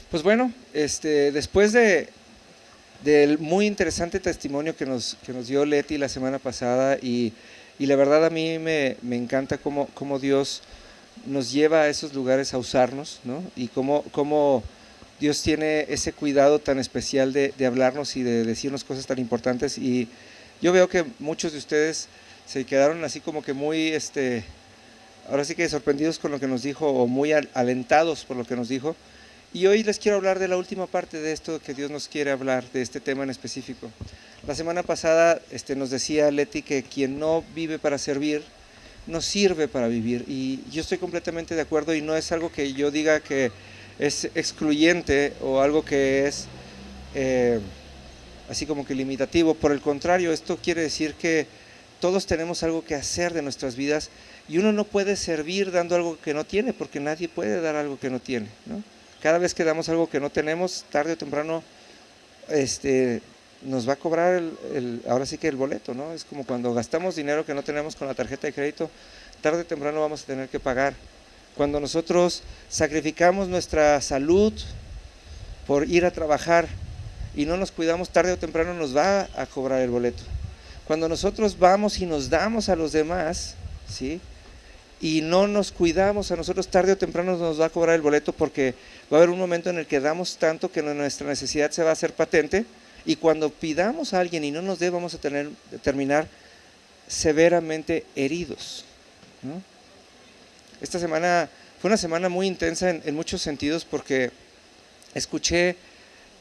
Pues bueno, después del muy interesante testimonio que nos dio Leti la semana pasada y la verdad a mí me encanta cómo Dios nos lleva a esos lugares a usarnos, ¿no? Y cómo Dios tiene ese cuidado tan especial de hablarnos y de decirnos cosas tan importantes. Y yo veo que muchos de ustedes se quedaron así como que muy, ahora sí que sorprendidos con lo que nos dijo o muy alentados por lo que nos dijo. Y hoy les quiero hablar de la última parte de esto que Dios nos quiere hablar, de este tema en específico. La semana pasada nos decía Leti que quien no vive para servir, no sirve para vivir. Y yo estoy completamente de acuerdo y no es algo que yo diga que es excluyente o algo que es eh, así como que limitativo. Por el contrario, esto quiere decir que todos tenemos algo que hacer de nuestras vidas y uno no puede servir dando algo que no tiene, porque nadie puede dar algo que no tiene, ¿no? Cada vez que damos algo que no tenemos, tarde o temprano nos va a cobrar ahora sí que el boleto, ¿no? Es como cuando gastamos dinero que no tenemos con la tarjeta de crédito, tarde o temprano vamos a tener que pagar. Cuando nosotros sacrificamos nuestra salud por ir a trabajar y no nos cuidamos, tarde o temprano nos va a cobrar el boleto. Cuando nosotros vamos y nos damos a los demás, ¿sí?, y no nos cuidamos a nosotros, tarde o temprano nos va a cobrar el boleto, porque va a haber un momento en el que damos tanto que nuestra necesidad se va a hacer patente, y cuando pidamos a alguien y no nos dé, vamos a terminar severamente heridos, ¿no? Esta semana fue una semana muy intensa en muchos sentidos, porque escuché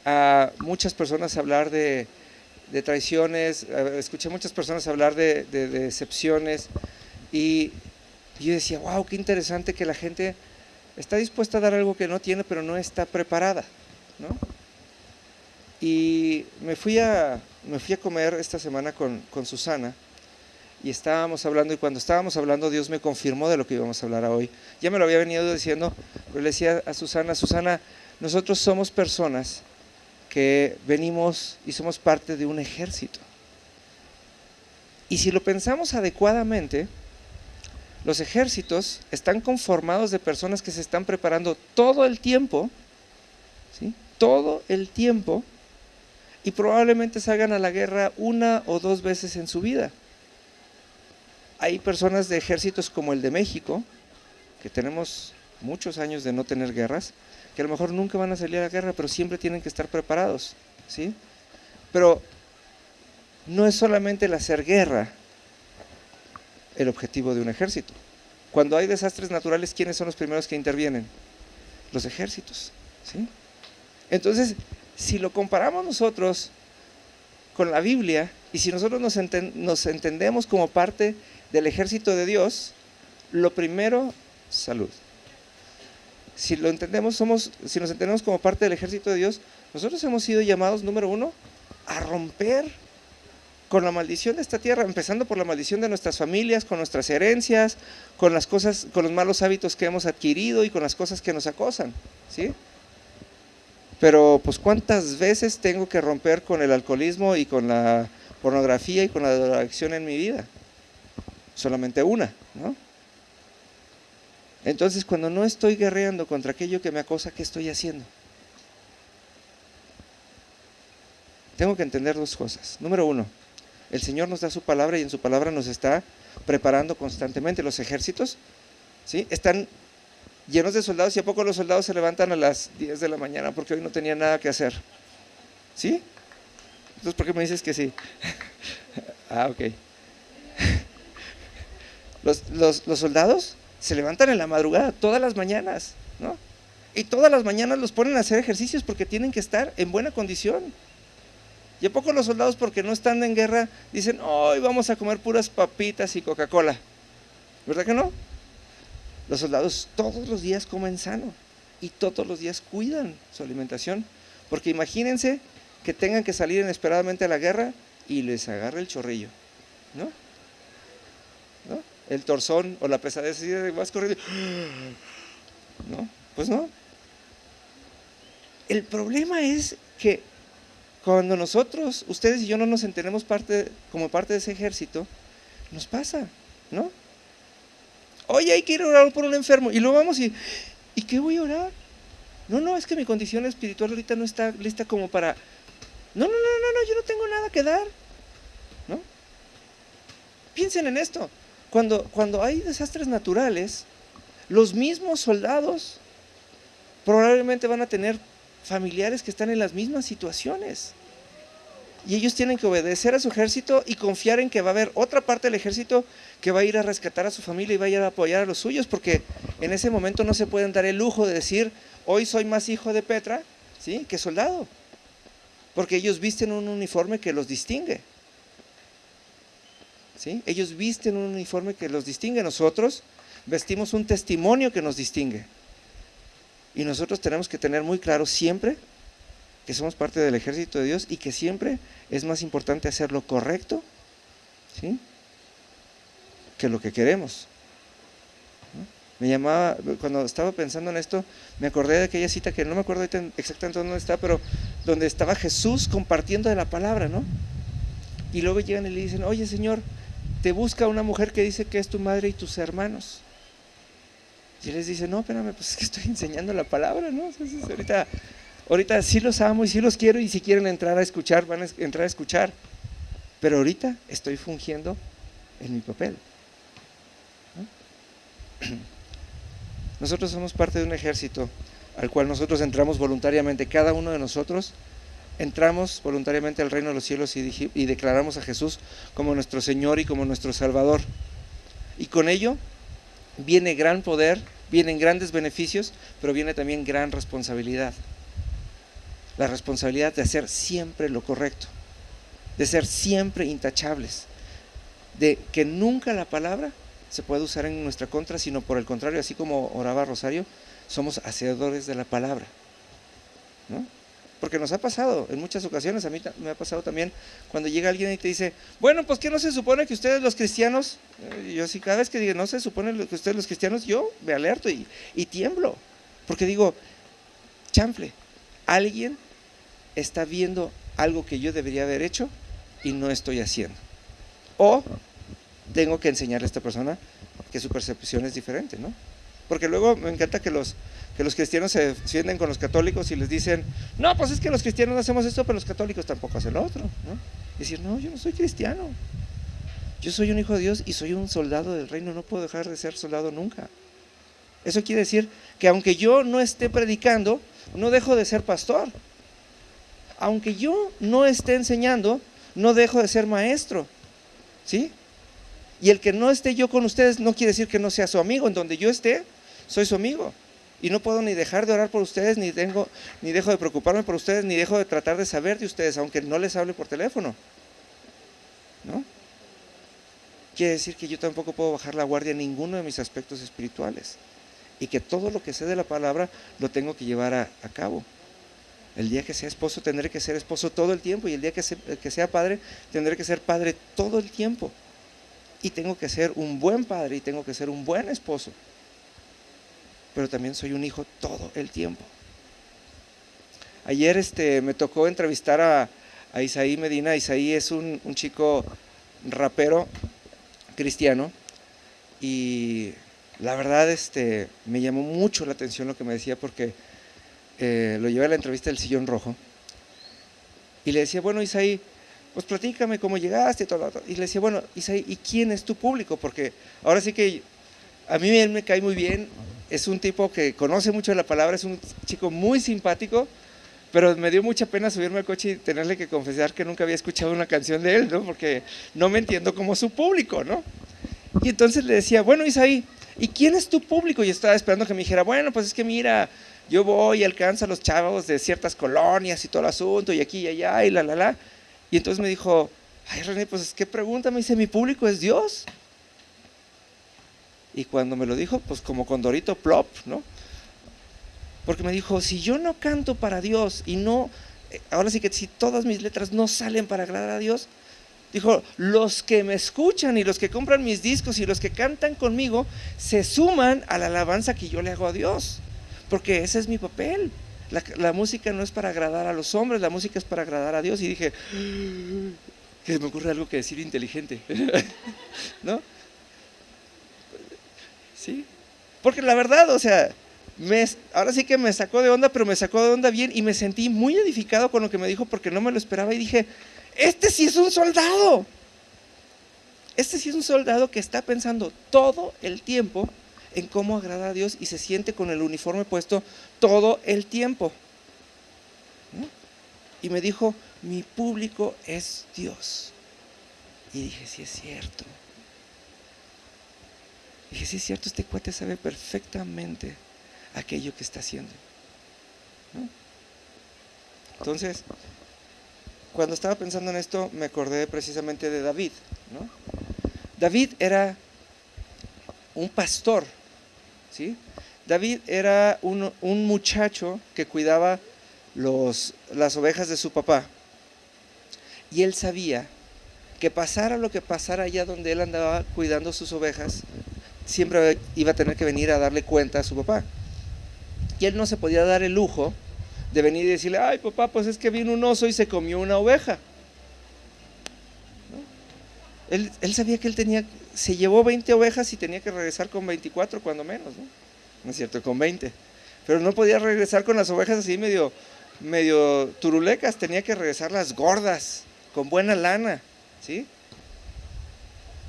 a muchas personas hablar de traiciones, escuché a muchas personas hablar de decepciones, y yo decía, wow, qué interesante que la gente está dispuesta a dar algo que no tiene, pero no está preparada, ¿no? Y me fui a comer esta semana con Susana, y estábamos hablando, y cuando estábamos hablando Dios me confirmó de lo que íbamos a hablar hoy. Ya me lo había venido diciendo, pero le decía a Susana, nosotros somos personas que venimos y somos parte de un ejército. Y si lo pensamos adecuadamente, los ejércitos están conformados de personas que se están preparando todo el tiempo, ¿sí?, todo el tiempo, y probablemente salgan a la guerra una o dos veces en su vida. Hay personas de ejércitos como el de México, que tenemos muchos años de no tener guerras, que a lo mejor nunca van a salir a la guerra, pero siempre tienen que estar preparados, ¿sí? Pero no es solamente el hacer guerra el objetivo de un ejército. Cuando hay desastres naturales, ¿quiénes son los primeros que intervienen? Los ejércitos, ¿sí? Entonces, si lo comparamos nosotros con la Biblia, y si nosotros nos entendemos como parte del ejército de Dios, lo primero, salud. Si nos entendemos como parte del ejército de Dios, nosotros hemos sido llamados, número uno, a romper con la maldición de esta tierra, empezando por la maldición de nuestras familias, con nuestras herencias, con las cosas, con los malos hábitos que hemos adquirido y con las cosas que nos acosan, ¿sí? Pero pues ¿cuántas veces tengo que romper con el alcoholismo y con la pornografía y con la drogadicción en mi vida? Solamente una, ¿no? Entonces, cuando no estoy guerreando contra aquello que me acosa, ¿qué estoy haciendo? Tengo que entender dos cosas. Número uno, el Señor nos da su palabra y en su palabra nos está preparando constantemente. Los ejércitos, ¿sí?, están llenos de soldados, y a poco los soldados se levantan a las 10 de la mañana porque hoy no tenían nada que hacer, ¿sí? Entonces, ¿por qué me dices que sí? Ah, ok. Los soldados se levantan en la madrugada todas las mañanas, ¿no? Y todas las mañanas los ponen a hacer ejercicios porque tienen que estar en buena condición. ¿Y a poco los soldados, porque no están en guerra, dicen, hoy vamos a comer puras papitas y Coca-Cola? ¿Verdad que no? Los soldados todos los días comen sano y todos los días cuidan su alimentación, porque imagínense que tengan que salir inesperadamente a la guerra y les agarra el chorrillo, ¿no? ¿No? El torzón o la pesadez, y vas corriendo, ¿no? Pues no. El problema es que cuando nosotros, ustedes y yo, no nos entendemos como parte de ese ejército, nos pasa, ¿no? Oye, hay que ir a orar por un enfermo, y luego vamos ¿y qué voy a orar? No, es que mi condición espiritual ahorita no está lista como para... No, yo no tengo nada que dar, ¿no? Piensen en esto, cuando hay desastres naturales, los mismos soldados probablemente van a tener familiares que están en las mismas situaciones. Y ellos tienen que obedecer a su ejército y confiar en que va a haber otra parte del ejército que va a ir a rescatar a su familia y va a ir a apoyar a los suyos, porque en ese momento no se pueden dar el lujo de decir, hoy soy más hijo de Petra, ¿sí?, que soldado, porque ellos visten un uniforme que los distingue, ¿sí? Ellos visten un uniforme que los distingue. Nosotros vestimos un testimonio que nos distingue, y nosotros tenemos que tener muy claro siempre que somos parte del ejército de Dios y que siempre es más importante hacer lo correcto, ¿sí?, que lo que queremos, ¿no? Me llamaba, cuando estaba pensando en esto, me acordé de aquella cita que no me acuerdo exactamente dónde está, pero donde estaba Jesús compartiendo de la palabra, ¿no? Y luego llegan y le dicen, oye Señor, te busca una mujer que dice que es tu madre y tus hermanos. Y él les dice, no, espérame, pues es que estoy enseñando la palabra, ¿no? Entonces, ahorita sí los amo y sí los quiero, y si quieren entrar a escuchar, van a entrar a escuchar, pero ahorita estoy fungiendo en mi papel, ¿no? Nosotros somos parte de un ejército al cual nosotros entramos voluntariamente. Cada uno de nosotros entramos voluntariamente al reino de los cielos y declaramos a Jesús como nuestro Señor y como nuestro Salvador, y con ello viene gran poder, vienen grandes beneficios, pero viene también gran responsabilidad. La responsabilidad de hacer siempre lo correcto, de ser siempre intachables, de que nunca la palabra se puede usar en nuestra contra, sino por el contrario, así como oraba Rosario, somos hacedores de la palabra, ¿no? Porque nos ha pasado en muchas ocasiones, a mí me ha pasado también, cuando llega alguien y te dice, bueno, pues ¿qué no se supone que ustedes los cristianos? Yo así, cada vez que digo, no se supone que ustedes los cristianos, yo me alerto y tiemblo, porque digo, chanfle, alguien está viendo algo que yo debería haber hecho y no estoy haciendo, o tengo que enseñarle a esta persona que su percepción es diferente, ¿no? Porque luego me encanta que los cristianos se defienden con los católicos y les dicen, no, pues es que los cristianos no hacemos esto, pero los católicos tampoco hacen lo otro, ¿no? Y decir, no, yo no soy cristiano, yo soy un hijo de Dios y soy un soldado del reino, no puedo dejar de ser soldado nunca. Eso quiere decir que aunque yo no esté predicando, no dejo de ser pastor. Aunque yo no esté enseñando, no dejo de ser maestro, ¿sí? Y el que no esté yo con ustedes no quiere decir que no sea su amigo. En donde yo esté, soy su amigo, y no puedo ni dejar de orar por ustedes, ni dejo de preocuparme por ustedes, ni dejo de tratar de saber de ustedes, aunque no les hable por teléfono, ¿no? Quiere decir que yo tampoco puedo bajar la guardia en ninguno de mis aspectos espirituales, y que todo lo que sé de la palabra lo tengo que llevar a cabo. El día que sea esposo tendré que ser esposo todo el tiempo, y el día que sea padre tendré que ser padre todo el tiempo, y tengo que ser un buen padre y tengo que ser un buen esposo, pero también soy un hijo todo el tiempo. Ayer me tocó entrevistar a Isaí Medina. Isaí es un chico rapero cristiano, y la verdad me llamó mucho la atención lo que me decía, porque lo llevé a la entrevista del Sillón Rojo y le decía, bueno, Isaí, pues platícame cómo llegaste y todo. Y le decía, bueno, Isaí, ¿y quién es tu público? Porque ahora sí que a mí él me cae muy bien, es un tipo que conoce mucho de la palabra, es un chico muy simpático, pero me dio mucha pena subirme al coche y tenerle que confesar que nunca había escuchado una canción de él, ¿no? Porque no me entiendo como su público, ¿no? Y entonces le decía, bueno, Isaí, ¿y quién es tu público? Y estaba esperando que me dijera, bueno, pues es que mira, yo voy y alcanzo a los chavos de ciertas colonias y todo el asunto, y aquí y allá, y la. Y entonces me dijo, ay René, pues qué pregunta, me dice, mi público es Dios. Y cuando me lo dijo, pues como Condorito Plop, ¿no? Porque me dijo, si yo no canto para Dios y no, ahora sí que si todas mis letras no salen para agradar a Dios, dijo, los que me escuchan y los que compran mis discos y los que cantan conmigo se suman a la alabanza que yo le hago a Dios, porque ese es mi papel. La música no es para agradar a los hombres, la música es para agradar a Dios. Y dije, que me ocurre algo que decir inteligente, ¿no? Sí, porque la verdad, o sea, ahora sí que me sacó de onda, pero me sacó de onda bien y me sentí muy edificado con lo que me dijo porque no me lo esperaba y dije, este sí es un soldado. Este sí es un soldado que está pensando todo el tiempo en cómo agradar a Dios y se siente con el uniforme puesto todo el tiempo, ¿no? Y me dijo, mi público es Dios. Y dije, sí es cierto. Dije, sí es cierto, este cuate sabe perfectamente aquello que está haciendo, ¿no? Entonces, cuando estaba pensando en esto, me acordé precisamente de David, ¿no? David era un pastor, ¿sí? David era un muchacho que cuidaba las ovejas de su papá. Y él sabía que pasara lo que pasara allá donde él andaba cuidando sus ovejas, siempre iba a tener que venir a darle cuenta a su papá. Y él no se podía dar el lujo de venir y decirle, ay papá, pues es que vino un oso y se comió una oveja, ¿no? Él sabía que se llevó 20 ovejas y tenía que regresar con 24 cuando menos, ¿no? No es cierto, con 20. Pero no podía regresar con las ovejas así medio turulecas, tenía que regresar las gordas, con buena lana, ¿sí?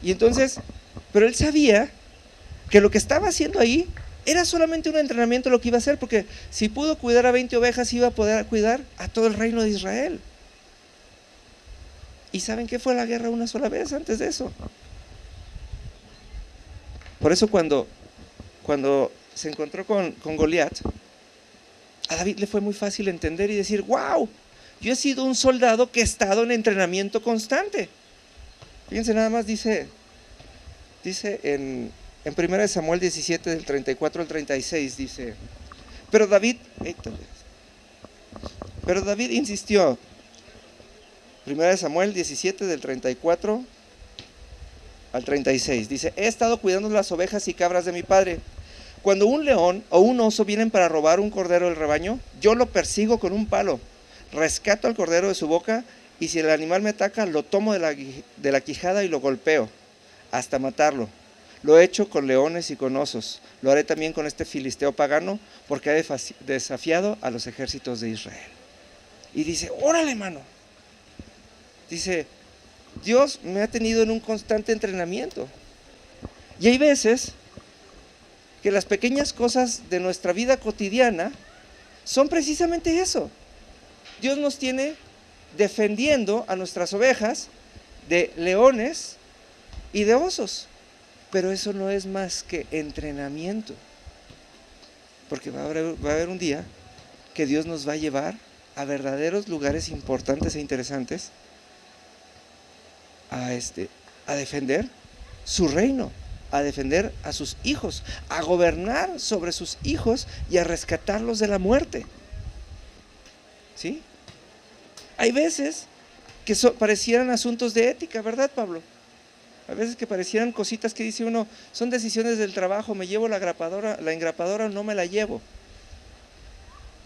Y entonces, pero él sabía que lo que estaba haciendo ahí era solamente un entrenamiento lo que iba a hacer, porque si pudo cuidar a 20 ovejas, iba a poder cuidar a todo el reino de Israel. ¿Y saben qué? Fue la guerra una sola vez antes de eso. Por eso cuando se encontró con Goliat, a David le fue muy fácil entender y decir, wow, yo he sido un soldado que he estado en entrenamiento constante. Fíjense nada más, dice en 1 Samuel 17 del 34 al 36, dice, pero David insistió. 1 Samuel 17 del 34 al 36, dice, he estado cuidando las ovejas y cabras de mi padre. Cuando un león o un oso vienen para robar un cordero del rebaño, yo lo persigo con un palo, rescato al cordero de su boca y si el animal me ataca, lo tomo de la quijada y lo golpeo hasta matarlo. Lo he hecho con leones y con osos. Lo haré también con este filisteo pagano porque ha desafiado a los ejércitos de Israel. Y dice, órale, mano. Dice, Dios me ha tenido en un constante entrenamiento. Y hay veces que las pequeñas cosas de nuestra vida cotidiana son precisamente eso. Dios nos tiene defendiendo a nuestras ovejas de leones y de osos. Pero eso no es más que entrenamiento. Porque va a haber un día que Dios nos va a llevar a verdaderos lugares importantes e interesantes a defender su reino, a defender a sus hijos, a gobernar sobre sus hijos y a rescatarlos de la muerte. ¿Sí? Hay veces que parecieran asuntos de ética, ¿verdad, Pablo? A veces que parecieran cositas que dice uno, son decisiones del trabajo, me llevo la engrapadora o no me la llevo.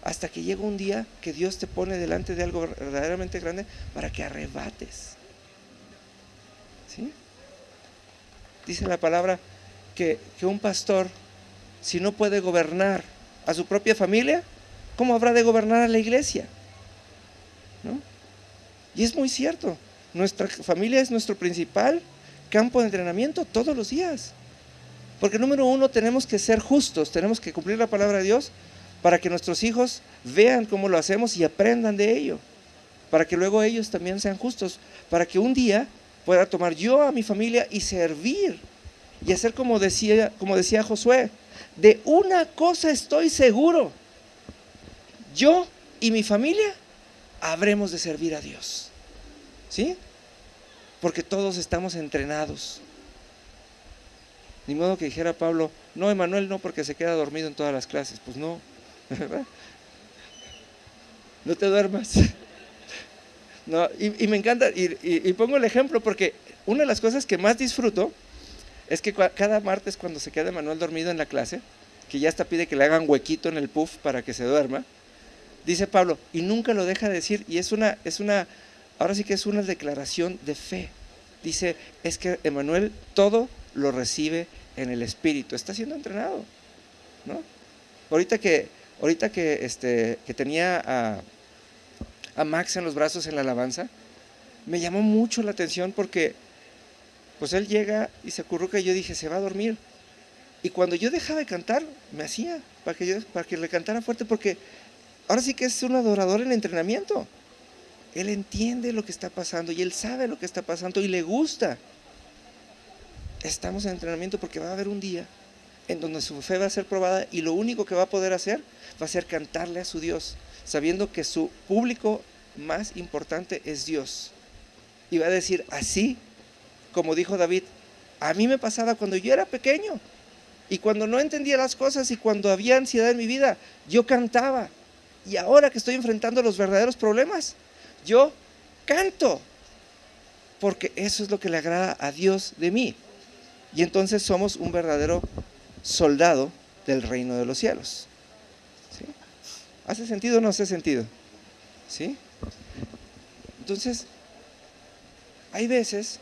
Hasta que llega un día que Dios te pone delante de algo verdaderamente grande para que arrebates. ¿Sí? Dice la palabra que un pastor, si no puede gobernar a su propia familia, ¿cómo habrá de gobernar a la iglesia? ¿No? Y es muy cierto, nuestra familia es nuestro principal campo de entrenamiento todos los días. Porque número uno, tenemos que ser justos, tenemos que cumplir la palabra de Dios para que nuestros hijos vean cómo lo hacemos y aprendan de ello. Para que luego ellos también sean justos, para que un día pueda tomar yo a mi familia y servir y hacer como decía Josué, de una cosa estoy seguro, yo y mi familia habremos de servir a Dios. ¿Sí? Porque todos estamos entrenados. Ni modo que dijera Pablo, no, Emanuel no, porque se queda dormido en todas las clases. Pues no, ¿verdad? No te duermas. No, y me encanta, y pongo el ejemplo porque una de las cosas que más disfruto es que cada martes cuando se queda Emanuel dormido en la clase, que ya hasta pide que le hagan huequito en el puff para que se duerma, dice Pablo, y nunca lo deja de decir, y ahora sí que es una declaración de fe. Dice, es que Emanuel todo lo recibe en el Espíritu, está siendo entrenado, ¿no? ahorita que tenía a Max en los brazos en la alabanza, me llamó mucho la atención porque pues él llega y se acurruca y yo dije, se va a dormir. Y cuando yo dejaba de cantar, me hacía para que le cantara fuerte, porque ahora sí que es un adorador en entrenamiento. Él entiende lo que está pasando y él sabe lo que está pasando y le gusta. Estamos en entrenamiento porque va a haber un día en donde su fe va a ser probada y lo único que va a poder hacer va a ser cantarle a su Dios, sabiendo que su público más importante es Dios. Y va a decir, así como dijo David, a mí me pasaba cuando yo era pequeño y cuando no entendía las cosas y cuando había ansiedad en mi vida, yo cantaba. Y ahora que estoy enfrentando los verdaderos problemas, yo canto, porque eso es lo que le agrada a Dios de mí. Y entonces somos un verdadero soldado del reino de los cielos. ¿Sí? ¿Hace sentido o no hace sentido? ¿Sí? Entonces, hay veces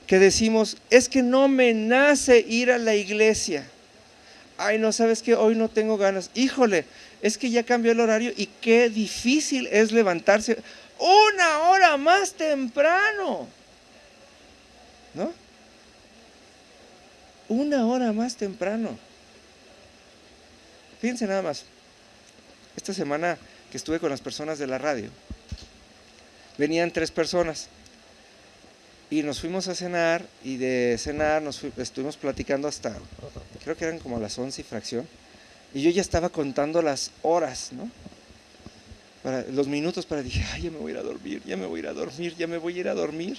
que decimos, es que no me nace ir a la iglesia. Ay, no, ¿sabes qué? Hoy no tengo ganas. Híjole, es que ya cambió el horario y qué difícil es levantarse 1 hora más temprano, ¿no? 1 hora más temprano. Fíjense nada más, esta semana que estuve con las personas de la radio, venían 3 personas y nos fuimos a cenar y de cenar estuvimos platicando hasta, creo que eran como las 11 y fracción, y yo ya estaba contando las horas, ¿no? Los minutos para dije, ay, ya me voy a ir a dormir, ya me voy a ir a dormir, ya me voy a ir a dormir.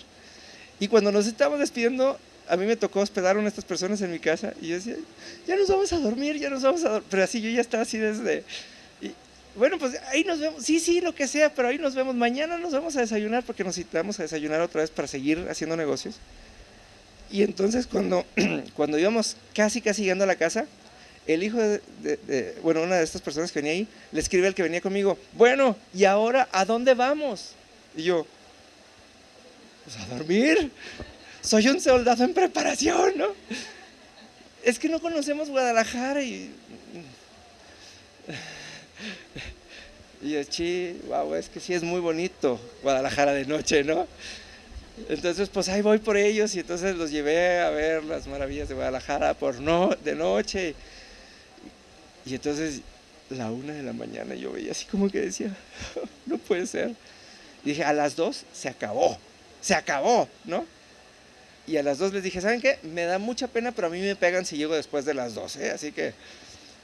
Y cuando nos estábamos despidiendo, a mí me tocó hospedar a estas personas en mi casa y yo decía, ya nos vamos a dormir, ya nos vamos a dormir. Pero así yo ya estaba así desde, y, bueno, pues ahí nos vemos, sí, lo que sea, pero ahí nos vemos. Mañana nos vamos a desayunar porque nos citamos a desayunar otra vez para seguir haciendo negocios. Y entonces cuando íbamos casi llegando a la casa, el hijo bueno, una de estas personas que venía ahí, le escribe al que venía conmigo, bueno, ¿y ahora a dónde vamos? Y yo, pues a dormir. Soy un soldado en preparación, ¿no? Es que no conocemos Guadalajara y yo, wow, es que sí es muy bonito Guadalajara de noche, ¿no? Entonces, pues ahí voy por ellos y entonces los llevé a ver las maravillas de Guadalajara de noche. Y entonces, 1 de la mañana yo veía así como que decía, no puede ser. Y dije, a las 2 se acabó, ¿no? Y a las 2 les dije, ¿saben qué? Me da mucha pena, pero a mí me pegan si llego después de las 2, ¿eh? Así que,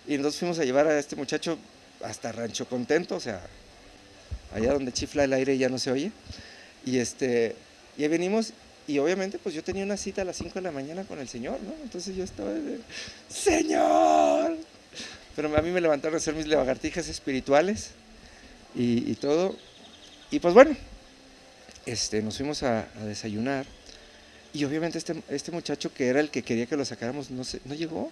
y entonces fuimos a llevar a este muchacho hasta Rancho Contento, o sea, allá donde chifla el aire y ya no se oye. Y y ahí venimos, y obviamente pues yo tenía una cita a las 5 de la mañana con el Señor, ¿no? Entonces yo estaba de, ¡Señor! Pero a mí me levantaron a hacer mis lagartijas espirituales y todo. Y pues bueno, nos fuimos a desayunar. Y obviamente este muchacho que era el que quería que lo sacáramos, no llegó.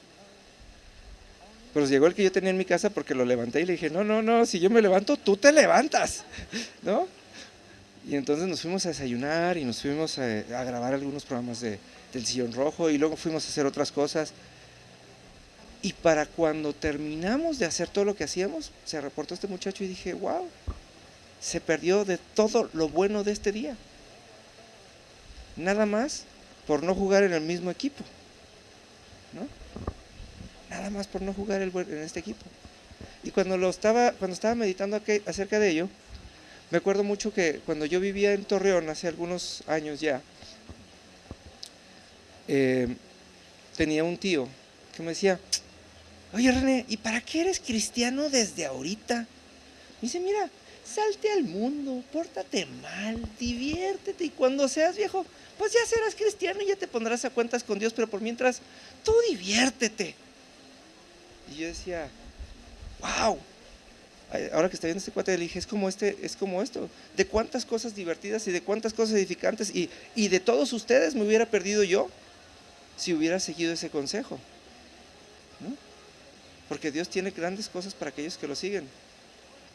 Pero llegó el que yo tenía en mi casa porque lo levanté y le dije, no, si yo me levanto, tú te levantas, ¿no? Y entonces nos fuimos a desayunar y nos fuimos a grabar algunos programas del Sillón Rojo y luego fuimos a hacer otras cosas. Y para cuando terminamos de hacer todo lo que hacíamos, se reportó este muchacho y dije, wow, se perdió de todo lo bueno de este día. Nada más por no jugar en el mismo equipo, ¿no? Nada más por no jugar en este equipo. Y cuando estaba meditando acerca de ello, me acuerdo mucho que cuando yo vivía en Torreón hace algunos años ya, tenía un tío que me decía, oye René, ¿y para qué eres cristiano desde ahorita? Me dice, mira, salte al mundo, pórtate mal, diviértete y cuando seas viejo, pues ya serás cristiano y ya te pondrás a cuentas con Dios, pero por mientras, tú diviértete. Y yo decía, wow, ahora que está viendo este cuate, le dije, es como esto, de cuántas cosas divertidas y de cuántas cosas edificantes y de todos ustedes me hubiera perdido yo si hubiera seguido ese consejo, ¿no? Porque Dios tiene grandes cosas para aquellos que lo siguen,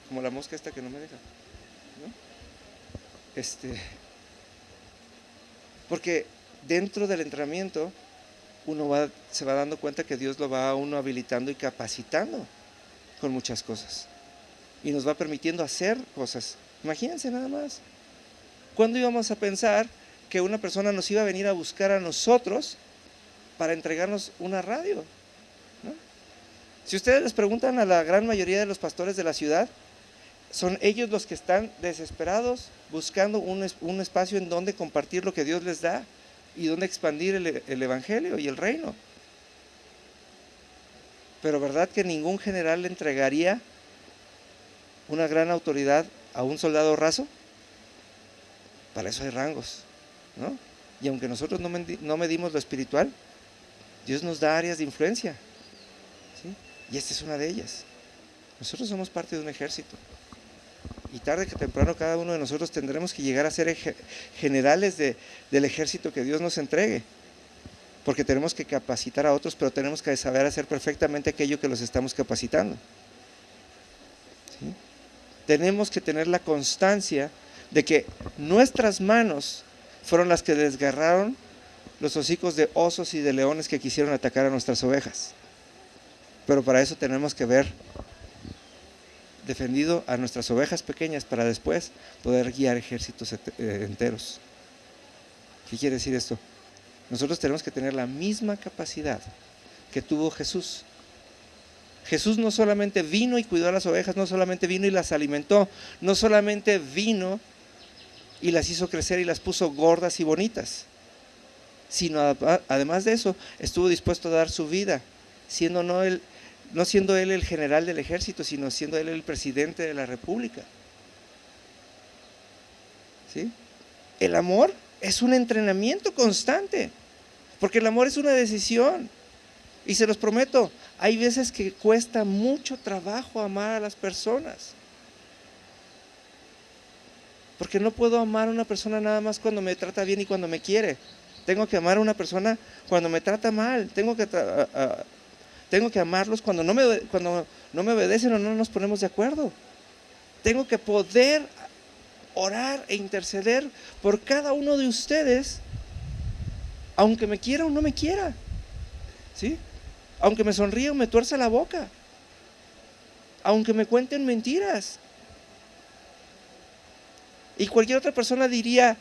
como la mosca esta que no me deja, ¿no? Porque dentro del entrenamiento uno se va dando cuenta que Dios lo va a uno habilitando y capacitando. con muchas cosas y nos va permitiendo hacer cosas. Imagínense nada más. ¿Cuándo íbamos a pensar que una persona nos iba a venir a buscar a nosotros para entregarnos una radio? ¿No? Si ustedes les preguntan a la gran mayoría de los pastores de la ciudad, son ellos los que están desesperados buscando un espacio en donde compartir lo que Dios les da y donde expandir el evangelio y el reino. Pero ¿verdad que ningún general le entregaría una gran autoridad a un soldado raso? Para eso hay rangos, ¿no? Y aunque nosotros no medimos lo espiritual, Dios nos da áreas de influencia, ¿sí? Y esta es una de ellas. Nosotros somos parte de un ejército. Y tarde que temprano cada uno de nosotros tendremos que llegar a ser generales del ejército que Dios nos entregue. Porque tenemos que capacitar a otros, pero tenemos que saber hacer perfectamente aquello que los estamos capacitando. ¿Sí? Tenemos que tener la constancia de que nuestras manos fueron las que desgarraron los hocicos de osos y de leones que quisieron atacar a nuestras ovejas. Pero para eso tenemos que ver defendido a nuestras ovejas pequeñas para después poder guiar ejércitos enteros. ¿Qué quiere decir esto? Nosotros tenemos que tener la misma capacidad que tuvo Jesús. Jesús no solamente vino y cuidó a las ovejas, no solamente vino y las alimentó, no solamente vino y las hizo crecer y las puso gordas y bonitas, sino además de eso estuvo dispuesto a dar su vida, no siendo él el general del ejército, sino siendo él el presidente de la república. ¿Sí? El amor es un entrenamiento constante, porque el amor es una decisión. Y se los prometo, hay veces que cuesta mucho trabajo amar a las personas. Porque no puedo amar a una persona nada más cuando me trata bien y cuando me quiere. Tengo que amar a una persona cuando me trata mal. Tengo que amarlos cuando no me obedecen o no nos ponemos de acuerdo. Tengo que poder orar e interceder por cada uno de ustedes, aunque me quiera o no me quiera, ¿sí? Aunque me sonríe o me tuerza la boca, aunque me cuenten mentiras. Y cualquier otra persona diría,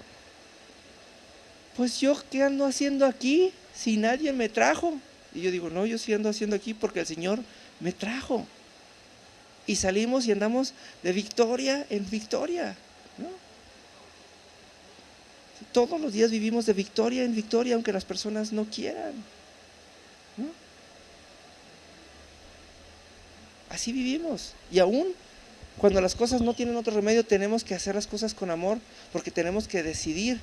pues yo qué ando haciendo aquí si nadie me trajo. Y yo digo, no, yo sí ando haciendo aquí porque el Señor me trajo. Y salimos y andamos de victoria en victoria, ¿no? Todos los días vivimos de victoria en victoria, aunque las personas no quieran, ¿no? Así vivimos. Y aún cuando las cosas no tienen otro remedio, tenemos que hacer las cosas con amor, porque tenemos que decidir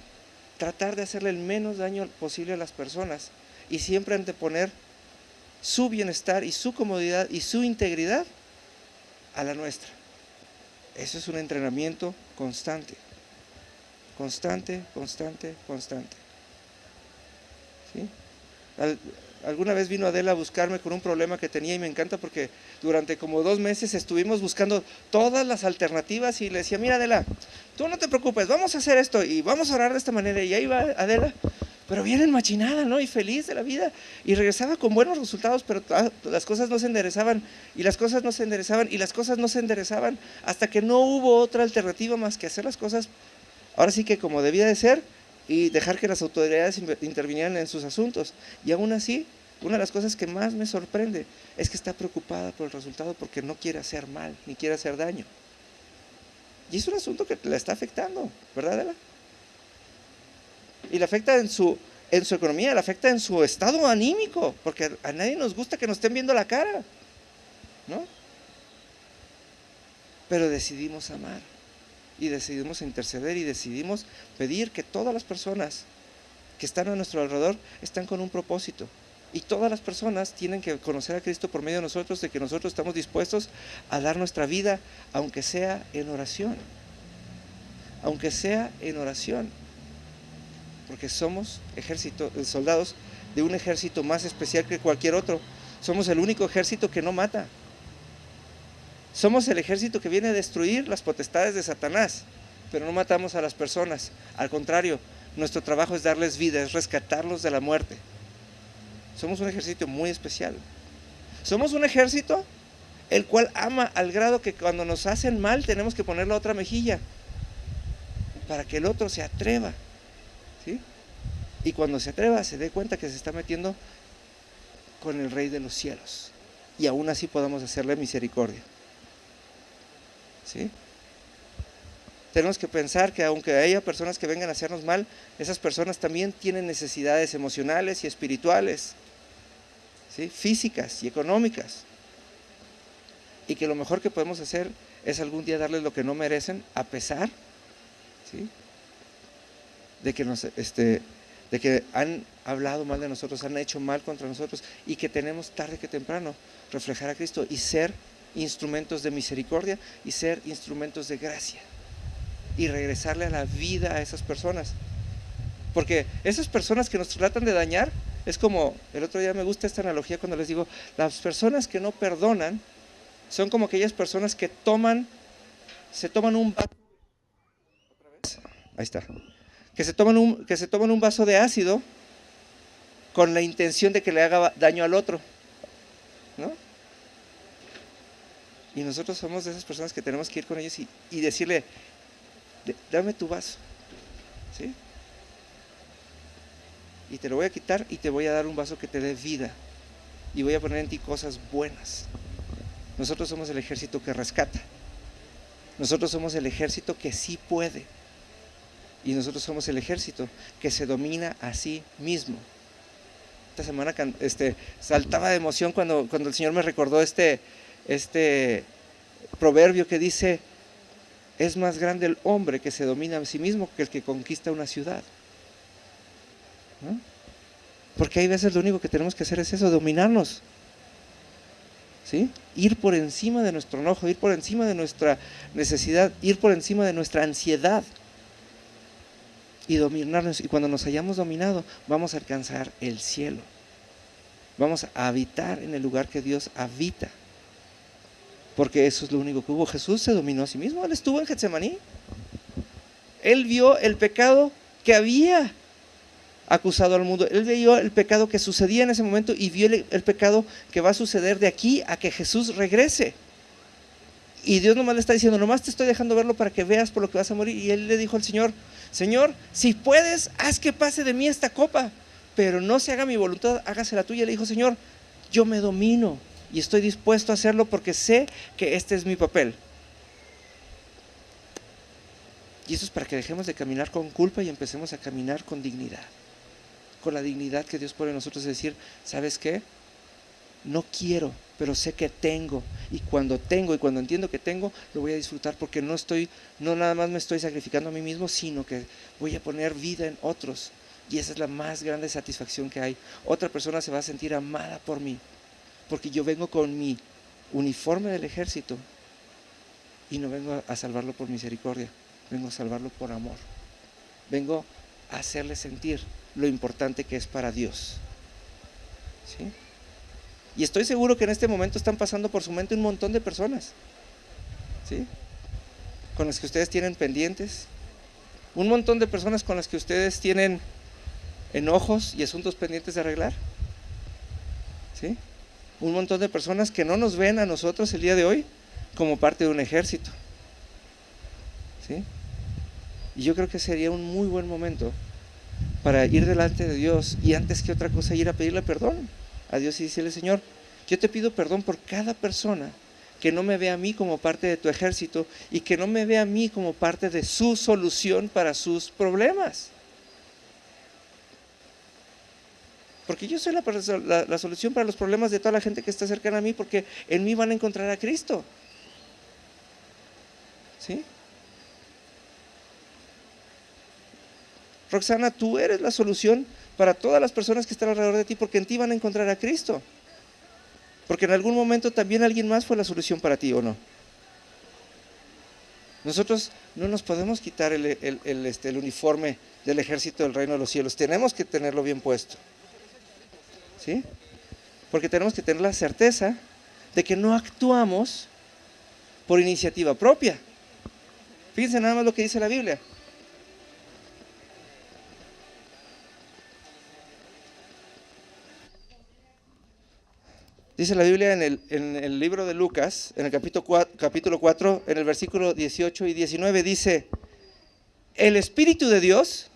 tratar de hacerle el menos daño posible a las personas y siempre anteponer su bienestar y su comodidad y su integridad a la nuestra. Eso es un entrenamiento constante. Constante. ¿Sí? Alguna vez vino Adela a buscarme con un problema que tenía y me encanta porque durante como 2 meses estuvimos buscando todas las alternativas y le decía, mira Adela, tú no te preocupes, vamos a hacer esto y vamos a orar de esta manera. Y ahí va Adela, pero bien enmachinada, ¿no? Y feliz de la vida, y regresaba con buenos resultados, pero las cosas no se enderezaban, y las cosas no se enderezaban, y las cosas no se enderezaban, hasta que no hubo otra alternativa más que hacer las cosas, ahora sí que como debía de ser, y dejar que las autoridades intervinieran en sus asuntos. Y aún así, una de las cosas que más me sorprende es que está preocupada por el resultado porque no quiere hacer mal, ni quiere hacer daño. Y es un asunto que la está afectando, ¿verdad, Adela? Y le afecta en su economía, le afecta en su estado anímico, porque a nadie nos gusta que nos estén viendo la cara, ¿no? Pero decidimos amar, y decidimos interceder, y decidimos pedir que todas las personas que están a nuestro alrededor están con un propósito. Y todas las personas tienen que conocer a Cristo por medio de nosotros, de que nosotros estamos dispuestos a dar nuestra vida, aunque sea en oración. Aunque sea en oración. Porque somos soldados de un ejército más especial que cualquier otro. Somos el único ejército que no mata. Somos el ejército que viene a destruir las potestades de Satanás, pero no matamos a las personas. Al contrario, nuestro trabajo es darles vida, es rescatarlos de la muerte. Somos un ejército muy especial. Somos un ejército el cual ama al grado que cuando nos hacen mal tenemos que poner la otra mejilla para que el otro se atreva, ¿sí? Y cuando se atreva se dé cuenta que se está metiendo con el Rey de los cielos, y aún así podamos hacerle misericordia, ¿sí? Tenemos que pensar que aunque haya personas que vengan a hacernos mal, esas personas también tienen necesidades emocionales y espirituales, ¿sí? Físicas y económicas, y que lo mejor que podemos hacer es algún día darles lo que no merecen, a pesar, ¿sí?, de que han hablado mal de nosotros, han hecho mal contra nosotros, y que tenemos tarde que temprano reflejar a Cristo y ser instrumentos de misericordia y ser instrumentos de gracia y regresarle a la vida a esas personas. Porque esas personas que nos tratan de dañar, es como, el otro día me gusta esta analogía cuando les digo, las personas que no perdonan son como aquellas personas que se toman un vaso, ahí está, que se toman un vaso de ácido con la intención de que le haga daño al otro, ¿no? Y nosotros somos de esas personas que tenemos que ir con ellos y decirle, dame tu vaso, ¿sí? Y te lo voy a quitar y te voy a dar un vaso que te dé vida, y voy a poner en ti cosas buenas. Nosotros somos el ejército que rescata. Nosotros somos el ejército que sí puede. Y nosotros somos el ejército que se domina a sí mismo. Esta semana saltaba de emoción cuando el Señor me recordó este proverbio que dice, es más grande el hombre que se domina a sí mismo que el que conquista una ciudad, ¿no? Porque hay veces lo único que tenemos que hacer es eso, dominarnos, ¿sí? Ir por encima de nuestro enojo, ir por encima de nuestra necesidad, ir por encima de nuestra ansiedad y dominarnos. Y cuando nos hayamos dominado, vamos a alcanzar el cielo. Vamos a habitar en el lugar que Dios habita. Porque eso es lo único que hubo. Jesús se dominó a sí mismo. Él estuvo en Getsemaní. Él vio el pecado que había acusado al mundo. Él vio el pecado que sucedía en ese momento y vio el pecado que va a suceder de aquí a que Jesús regrese. Y Dios nomás le está diciendo, nomás te estoy dejando verlo para que veas por lo que vas a morir. Y él le dijo al Señor, Señor, si puedes, haz que pase de mí esta copa, pero no se haga mi voluntad, hágase la tuya. Le dijo, Señor, yo me domino y estoy dispuesto a hacerlo porque sé que este es mi papel. Y eso es para que dejemos de caminar con culpa y empecemos a caminar con dignidad. Con la dignidad que Dios pone en nosotros, es decir, ¿sabes qué? No quiero, pero sé que tengo, y cuando entiendo que tengo, lo voy a disfrutar, porque no nada más me estoy sacrificando a mí mismo, sino que voy a poner vida en otros, y esa es la más grande satisfacción que hay. Otra persona se va a sentir amada por mí, porque yo vengo con mi uniforme del ejército, y no vengo a salvarlo por misericordia, vengo a salvarlo por amor, vengo a hacerle sentir lo importante que es para Dios, ¿sí? Y estoy seguro que en este momento están pasando por su mente un montón de personas, ¿sí?, con las que ustedes tienen pendientes, un montón de personas con las que ustedes tienen enojos y asuntos pendientes de arreglar, ¿sí? Un montón de personas que no nos ven a nosotros el día de hoy como parte de un ejército, ¿sí? Y yo creo que sería un muy buen momento para ir delante de Dios y, antes que otra cosa, ir a pedirle perdón a Dios y decirle, Señor, yo te pido perdón por cada persona que no me ve a mí como parte de tu ejército y que no me ve a mí como parte de su solución para sus problemas. Porque yo soy la solución para los problemas de toda la gente que está cercana a mí, porque en mí van a encontrar a Cristo, ¿sí? Roxana, tú eres la solución para todas las personas que están alrededor de ti, porque en ti van a encontrar a Cristo. Porque en algún momento también alguien más fue la solución para ti, ¿o no? Nosotros no nos podemos quitar el uniforme del ejército del reino de los cielos. Tenemos que tenerlo bien puesto, ¿sí? Porque tenemos que tener la certeza de que no actuamos por iniciativa propia. Fíjense nada más lo que dice la Biblia. Dice la Biblia en el libro de Lucas, en el capítulo 4, en el versículo 18 y 19, dice: el Espíritu de Dios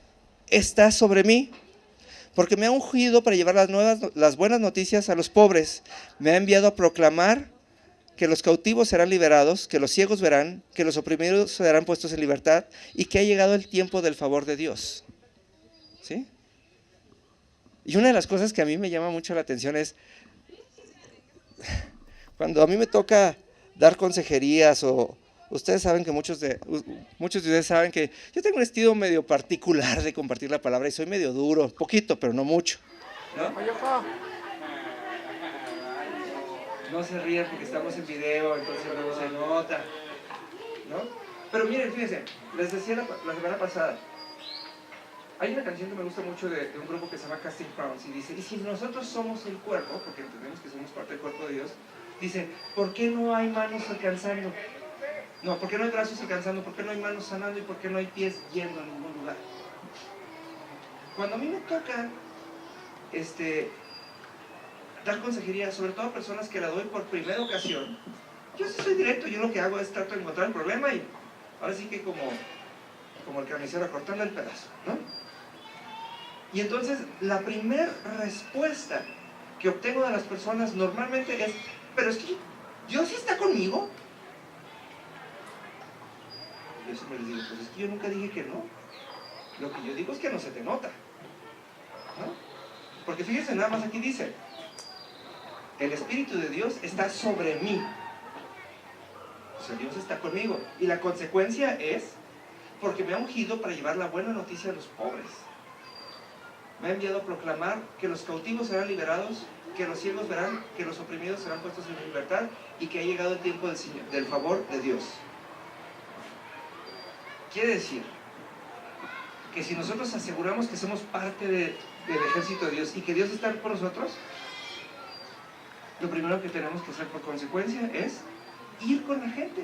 está sobre mí, porque me ha ungido para llevar las buenas noticias a los pobres. Me ha enviado a proclamar que los cautivos serán liberados, que los ciegos verán, que los oprimidos serán puestos en libertad, y que ha llegado el tiempo del favor de Dios. ¿Sí? Y una de las cosas que a mí me llama mucho la atención es cuando a mí me toca dar consejerías, o ustedes saben que muchos de ustedes saben que yo tengo un estilo medio particular de compartir la palabra y soy medio duro, poquito, pero no mucho, ¿no? No se rían porque estamos en video, entonces luego se nota, ¿no? Pero miren, fíjense, les decía la semana pasada, hay una canción que me gusta mucho de un grupo que se llama Casting Crowns y dice: y si nosotros somos el cuerpo, porque entendemos que somos parte del cuerpo de Dios, dice, ¿por qué no hay manos alcanzando? No, ¿por qué no hay brazos alcanzando? ¿Por qué no hay manos sanando? ¿Y por qué no hay pies yendo a ningún lugar? Cuando a mí me toca dar consejería, sobre todo a personas que la doy por primera ocasión, yo sí soy directo. Yo lo que hago es trato de encontrar el problema y ahora sí que como el carnicero cortando el pedazo, ¿no? Y entonces la primera respuesta que obtengo de las personas normalmente es: pero es que Dios sí está conmigo. Y yo siempre les digo: pues es que yo nunca dije que no. Lo que yo digo es que no se te nota, ¿no? Porque fíjense, nada más aquí dice: el Espíritu de Dios está sobre mí. O sea, Dios está conmigo. Y la consecuencia es porque me ha ungido para llevar la buena noticia a los pobres. Me ha enviado a proclamar que los cautivos serán liberados, que los ciegos verán, que los oprimidos serán puestos en libertad, y que ha llegado el tiempo del favor de Dios. Quiere decir que si nosotros aseguramos que somos parte del ejército de Dios y que Dios está por nosotros, lo primero que tenemos que hacer por consecuencia es ir con la gente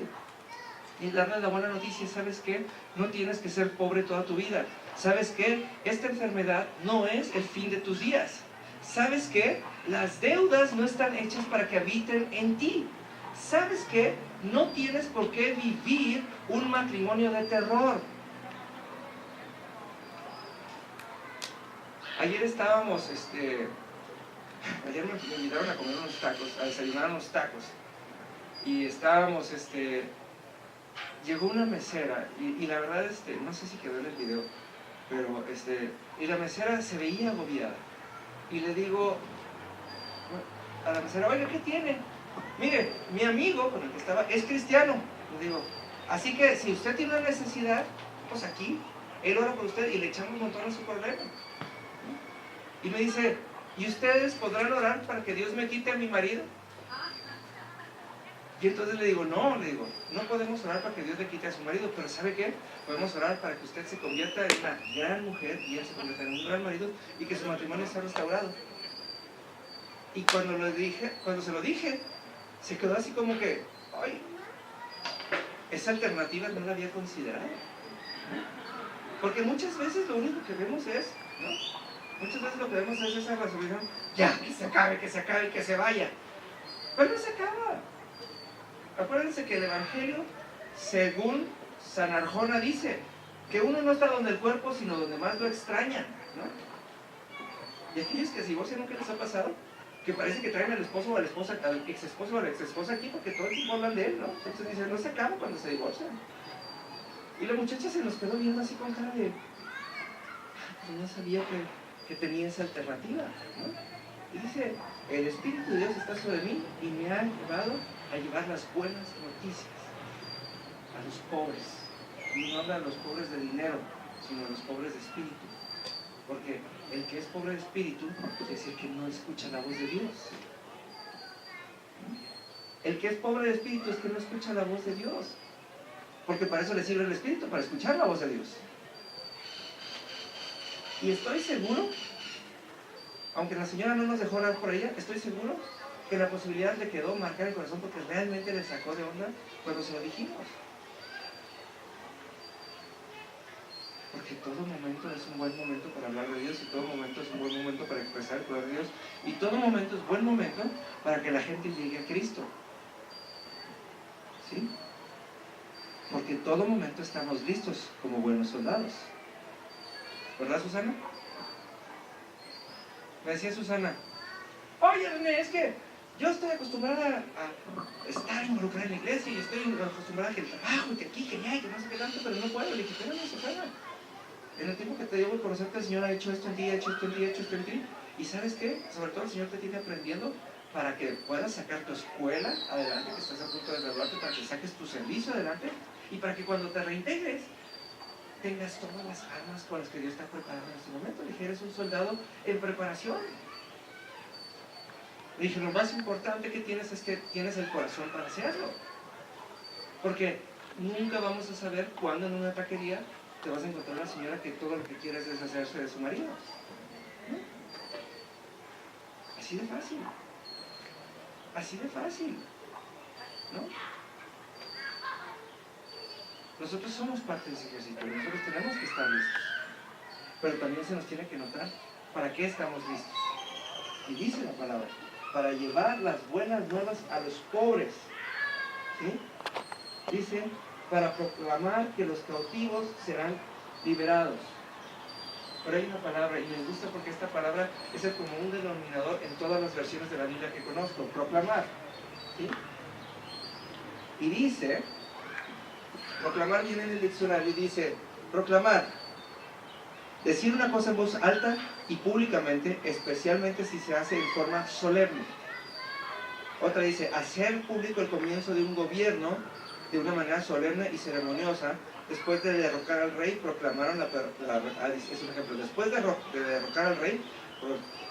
y darle la buena noticia. ¿Sabes qué? No tienes que ser pobre toda tu vida. ¿Sabes qué? Esta enfermedad no es el fin de tus días. ¿Sabes qué? Las deudas no están hechas para que habiten en ti. ¿Sabes qué? No tienes por qué vivir un matrimonio de terror. Ayer estábamos, ayer me invitaron a comer unos tacos, a desayunar unos tacos. Y estábamos, llegó una mesera, y la verdad, no sé si quedó en el video, pero, y la mesera se veía agobiada. Y le digo a la mesera: oiga, ¿qué tiene? Mire, mi amigo con el que estaba es cristiano. Le digo: así que si usted tiene una necesidad, pues aquí, él ora por usted y le echamos un montón a su problema. Y me dice: ¿y ustedes podrán orar para que Dios me quite a mi marido? Y entonces le digo: no podemos orar para que Dios le quite a su marido, pero ¿sabe qué? Podemos orar para que usted se convierta en una gran mujer y él se convierta en un gran marido y que su matrimonio sea restaurado. Y cuando se lo dije, se quedó así como que: ay, esa alternativa no la había considerado. Porque muchas veces lo único que vemos es, ¿no? Muchas veces lo que vemos es esa resolución: ya, que se acabe y que se vaya. Pero no se acaba. Acuérdense que el Evangelio, según San Arjona, dice que uno no está donde el cuerpo, sino donde más lo extrañan, ¿no? Y aquellos que se divorcian, ¿nunca les ha pasado? Que parece que traen al esposo o a la esposa, al ex esposo o a la ex esposa aquí, porque todo el tiempo hablan de él, ¿no? Entonces dicen: no se acaba cuando se divorcian. Y la muchacha se nos quedó viendo así con cara de: pues no sabía que tenía esa alternativa, ¿no? Y dice: el Espíritu de Dios está sobre mí y me ha llevado a llevar las buenas noticias a los pobres. Y no habla de los pobres de dinero, sino de los pobres de espíritu. Porque el que es pobre de espíritu quiere decir que no escucha la voz de Dios. El que es pobre de espíritu es que no escucha la voz de Dios. Porque para eso le sirve el Espíritu, para escuchar la voz de Dios. Y estoy seguro, aunque la señora no nos dejó orar por ella, estoy seguro que la posibilidad le quedó marcar el corazón porque realmente le sacó de onda cuando se lo dijimos. Porque todo momento es un buen momento para hablar de Dios, y todo momento es un buen momento para expresar el poder de Dios, y todo momento es buen momento para que la gente llegue a Cristo. ¿Sí? Porque en todo momento estamos listos como buenos soldados. ¿Verdad, Susana? Me decía Susana, oye, René, es que yo estoy acostumbrada a estar involucrada en la iglesia, y estoy acostumbrada a que el trabajo, y que aquí, que allá, y que no sé qué tanto, pero no puedo. Le dije, espérame, Susana, en el tiempo que te llevo a conocerte, el Señor ha hecho esto en ti, ha hecho esto en ti, ha hecho esto en ti, y ¿sabes qué? Sobre todo el Señor te tiene aprendiendo para que puedas sacar tu escuela adelante, que estás a punto de graduarte, para que saques tu servicio adelante, y para que cuando te reintegres tengas todas las armas con las que Dios está preparando en este momento. Le dije, eres un soldado en preparación. Le dije, lo más importante que tienes es que tienes el corazón para hacerlo. Porque nunca vamos a saber cuándo en una taquería te vas a encontrar una señora que todo lo que quiere es deshacerse de su marido. ¿No? Así de fácil. Así de fácil. ¿No? Nosotros somos parte de ese ejército, nosotros tenemos que estar listos. Pero también se nos tiene que notar para qué estamos listos. Y dice la palabra, para llevar las buenas nuevas a los pobres. ¿Sí? Dice, para proclamar que los cautivos serán liberados. Pero hay una palabra, y me gusta porque esta palabra es el común denominador en todas las versiones de la Biblia que conozco, proclamar. ¿Sí? Y dice, proclamar viene en el diccionario y dice, proclamar, decir una cosa en voz alta y públicamente, especialmente si se hace en forma solemne. Otra dice, hacer público el comienzo de un gobierno de una manera solemne y ceremoniosa. Después de derrocar al rey, proclamaron es un ejemplo, después de derrocar al rey,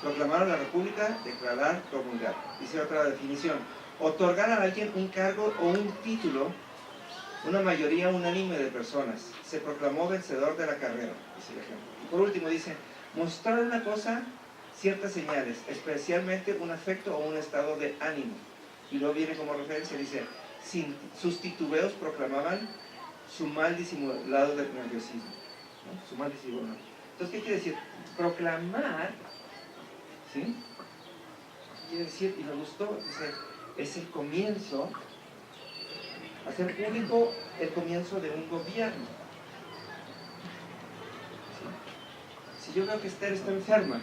proclamaron la república, declarar, promulgar. Dice otra definición, otorgar a alguien un cargo o un título, una mayoría unánime de personas. Se proclamó vencedor de la carrera, dice el ejemplo. Y por último dice, mostrar una cosa, ciertas señales, especialmente un afecto o un estado de ánimo. Y luego viene como referencia, dice, sin sus titubeos proclamaban su mal disimulado de nerviosismo. ¿No? Su mal disimulado. Entonces, ¿qué quiere decir? Proclamar, ¿sí? Quiere decir, y me gustó, dice, es el comienzo, hacer público el comienzo de un gobierno. ¿Sí? Si yo veo que Esther está enferma,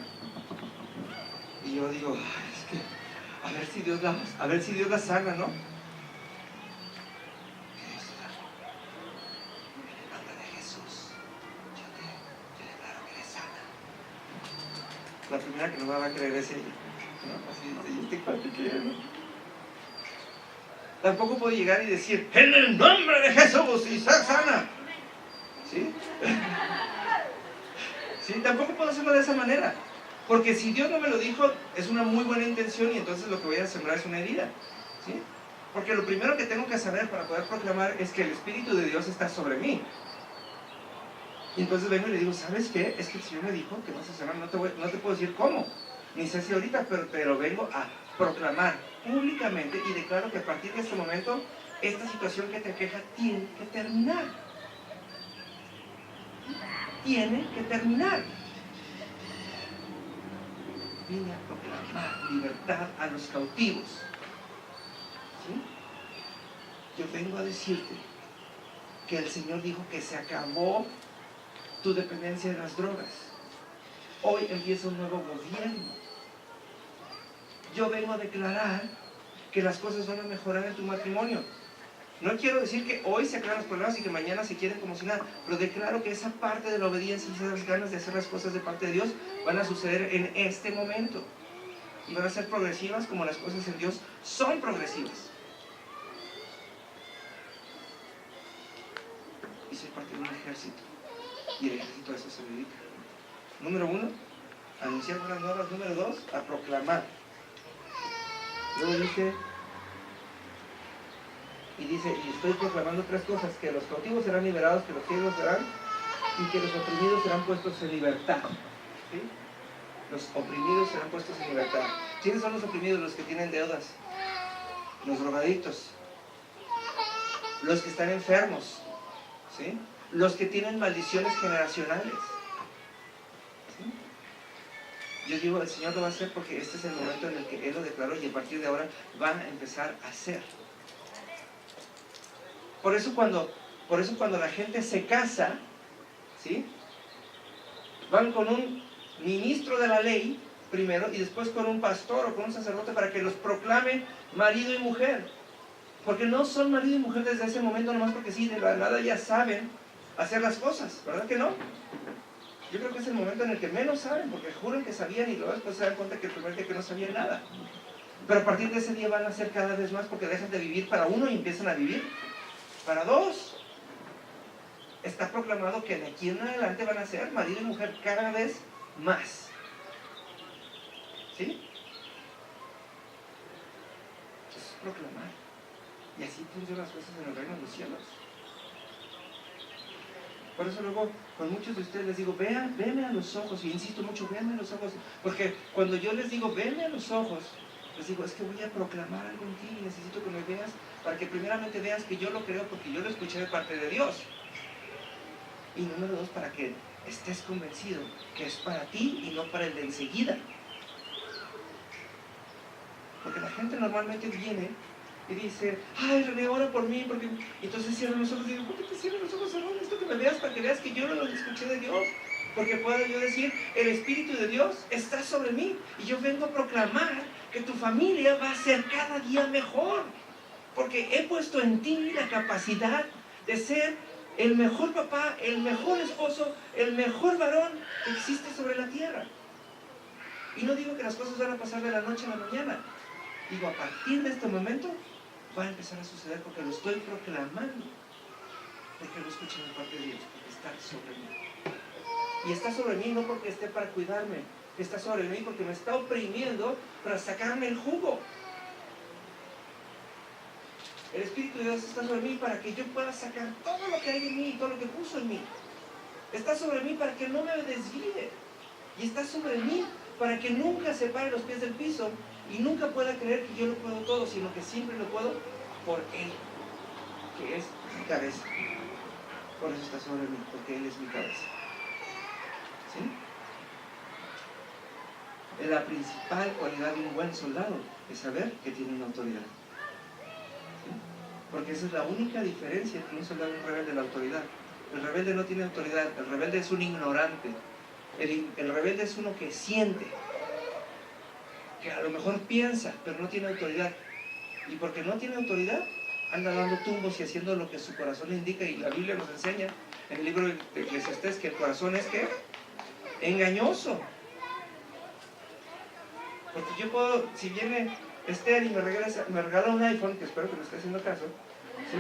y yo digo, es que, a ver si Dios la sana, ¿no? La primera que no me va a creer es ella. ¿No? Así dice, ¿este cuate qué es? ¿No? Tampoco puedo llegar y decir, en el nombre de Jesús, y sana. ¿Sí? ¿Sí? Tampoco puedo hacerlo de esa manera. Porque si Dios no me lo dijo, es una muy buena intención, y entonces lo que voy a sembrar es una herida. ¿Sí? Porque lo primero que tengo que saber para poder proclamar es que el Espíritu de Dios está sobre mí. Y entonces vengo y le digo, ¿sabes qué? Es que el Señor me dijo que vas a sanar, no te puedo decir cómo, ni sé si ahorita, pero vengo a proclamar públicamente y declaro que a partir de este momento, esta situación que te aqueja tiene que terminar. Tiene que terminar. Vine a proclamar libertad a los cautivos. ¿Sí? Yo vengo a decirte que el Señor dijo que se acabó tu dependencia de las drogas. Hoy empieza un nuevo gobierno. Yo vengo a declarar que las cosas van a mejorar en tu matrimonio. No quiero decir que hoy se acaban los problemas y que mañana se quieren como si nada, pero declaro que esa parte de la obediencia y esas ganas de hacer las cosas de parte de Dios van a suceder en este momento. Y van a ser progresivas como las cosas en Dios son progresivas. Y soy parte de un ejército. Y el ejército a eso se dedica. Número 1, anunciar buenas nuevas. Número 2, a proclamar. Luego dice, y estoy proclamando 3 cosas: que los cautivos serán liberados, que los ciegos serán, y que los oprimidos serán puestos en libertad. ¿Sí? Los oprimidos serán puestos en libertad. ¿Quiénes son los oprimidos? Los que tienen deudas, los drogadictos, los que están enfermos, ¿sí? los que tienen maldiciones generacionales. ¿Sí? Yo digo, el Señor lo va a hacer porque este es el momento en el que Él lo declaró y a partir de ahora va a empezar a hacer. Por eso cuando la gente se casa, ¿sí?, van con un ministro de la ley primero y después con un pastor o con un sacerdote para que los proclame marido y mujer. Porque no son marido y mujer desde ese momento nomás porque sí, de la nada ya saben hacer las cosas, ¿verdad que no? Yo creo que es el momento en el que menos saben, porque juran que sabían y luego después se dan cuenta que el primer día que no sabían nada. Pero a partir de ese día van a hacer cada vez más porque dejan de vivir para uno y empiezan a vivir para dos. Está proclamado que de aquí en adelante van a ser marido y mujer cada vez más. ¿Sí? Eso es proclamar. Y así funcionan las cosas en el reino de los cielos. Por eso luego con muchos de ustedes les digo, véanme a los ojos, y insisto mucho, véanme a los ojos, porque cuando yo les digo, véanme a los ojos, les digo, es que voy a proclamar algo en ti y necesito que me veas, para que primeramente veas que yo lo creo porque yo lo escuché de parte de Dios. Y número dos, para que estés convencido que es para ti y no para el de enseguida. Porque la gente normalmente viene y dice, ay, René, ora por mí, porque... Y entonces cierran los ojos y digo, ¿por qué te cierran los ojos? No, necesito que me veas para que veas que yo lo escuché de Dios. Porque puedo yo decir, el Espíritu de Dios está sobre mí y yo vengo a proclamar que tu familia va a ser cada día mejor. Porque he puesto en ti la capacidad de ser el mejor papá, el mejor esposo, el mejor varón que existe sobre la tierra. Y no digo que las cosas van a pasar de la noche a la mañana. Digo, a partir de este momento va a empezar a suceder porque lo estoy proclamando. Porque lo escuché de parte de Dios, porque está sobre mí. Y está sobre mí no porque esté para cuidarme, está sobre mí porque me está oprimiendo para sacarme el jugo. El Espíritu de Dios está sobre mí para que yo pueda sacar todo lo que hay en mí, todo lo que puso en mí. Está sobre mí para que no me desvíe. Y está sobre mí para que nunca separe los pies del piso y nunca pueda creer que yo lo puedo todo, sino que siempre lo puedo por Él, que es mi cabeza. Por eso está sobre mí, porque Él es mi cabeza. ¿Sí? La principal cualidad de un buen soldado es saber que tiene una autoridad. ¿Sí? Porque esa es la única diferencia entre un soldado y un rebelde, la autoridad. El rebelde no tiene autoridad, el rebelde es un ignorante. El rebelde es uno que siente, que a lo mejor piensa, pero no tiene autoridad. Y porque no tiene autoridad, anda dando tumbos y haciendo lo que su corazón le indica. Y la Biblia nos enseña en el libro de Eclesiastés que el corazón es ¿qué? Engañoso. Porque yo puedo, si viene Esther y me regala un iPhone, que espero que me esté haciendo caso, ¿sí?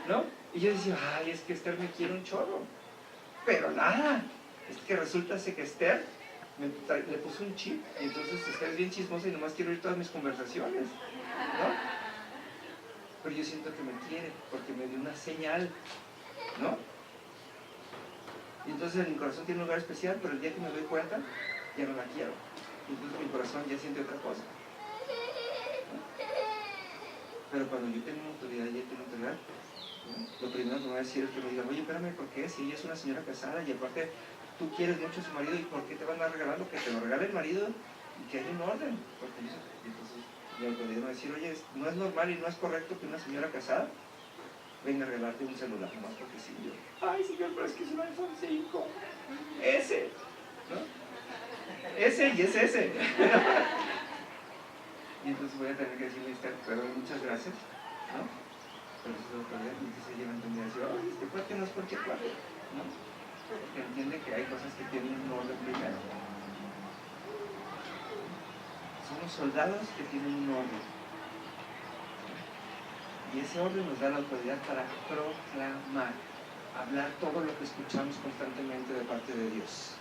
¿No? Y yo decía, ay, es que Esther me quiere un chorro. Pero nada, es que resulta que Esther le puso un chip, y entonces Esther es bien chismosa y nomás quiere oír todas mis conversaciones, ¿no? Pero yo siento que me quiere, porque me dio una señal, ¿no? Y entonces en mi corazón tiene un lugar especial, pero el día que me doy cuenta, ya no la quiero. Y entonces mi corazón ya siente otra cosa, ¿no? Pero cuando yo tengo una autoridad y ella tiene autoridad, ¿no? Lo primero que me va a decir es que me digan, oye, espérame, ¿por qué? Si ella es una señora casada y aparte tú quieres mucho a su marido, ¿y por qué te van a regalar lo que te lo regale el marido? Y que hay un orden. Porque entonces la autoridad me va a decir, oye, no es normal y no es correcto que una señora casada venga a regalarte un celular, nomás porque sí. Yo, ay, señor, pero es que es un iPhone 5. Ese, ¿no? Ese y es ese. Y entonces voy a tener que decirle, perdón, muchas gracias, ¿no? Pero eso es la autoridad. Y entonces ella va a entender y decir, ay, este cuate no es cualquier cuate, ¿no? Porque entiende que hay cosas que tienen un orden primero. Somos soldados que tienen un orden. Y ese orden nos da la autoridad para proclamar, hablar todo lo que escuchamos constantemente de parte de Dios.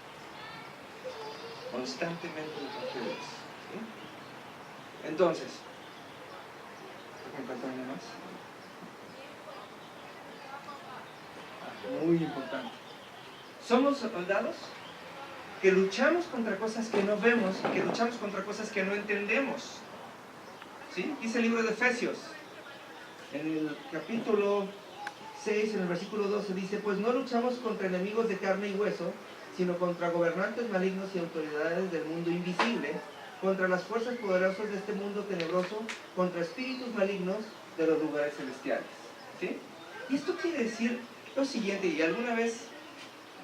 Constantemente de parte de Dios. ¿Sí? Entonces, ¿me falta uno más? Muy importante. Somos soldados que luchamos contra cosas que no vemos y que luchamos contra cosas que no entendemos. ¿Sí? Dice el libro de Efesios, en el capítulo 6, en el versículo 12, dice: pues no luchamos contra enemigos de carne y hueso, sino contra gobernantes malignos y autoridades del mundo invisible, contra las fuerzas poderosas de este mundo tenebroso, contra espíritus malignos de los lugares celestiales. ¿Sí? Y esto quiere decir lo siguiente, y alguna vez,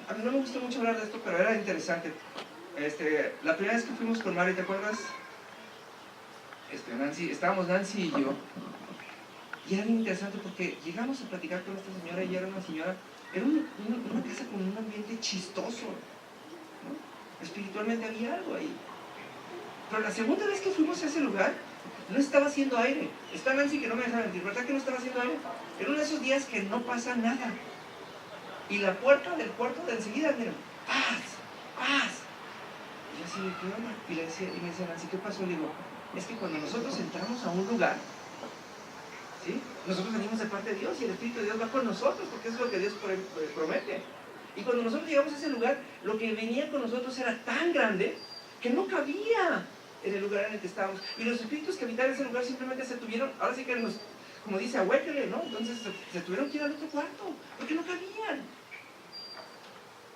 a mí no me gustó mucho hablar de esto, pero era interesante. La primera vez que fuimos con Mari, ¿te acuerdas? Estábamos Nancy y yo, y era bien interesante porque llegamos a platicar con esta señora, y era una señora, era una casa con un ambiente chistoso, ¿no? Espiritualmente había algo ahí. Pero la segunda vez que fuimos a ese lugar, no estaba haciendo aire. Está Nancy que no me deja mentir, ¿verdad que no estaba haciendo aire? Era uno de esos días que no pasa nada. Y la puerta del cuarto de enseguida, miren, paz, paz. Y yo así, ¿qué onda? Y me dice Nancy, ¿qué pasó? Le digo, es que cuando nosotros entramos a un lugar, ¿sí? Nosotros venimos de parte de Dios y el Espíritu de Dios va con nosotros, porque eso es lo que Dios promete. Y cuando nosotros llegamos a ese lugar, lo que venía con nosotros era tan grande que no cabía en el lugar en el que estábamos. Y los espíritus que habitaban en ese lugar simplemente se tuvieron, ahora sí que como dice, ahuéquele, ¿no? Entonces se tuvieron que ir al otro cuarto, porque no cabían.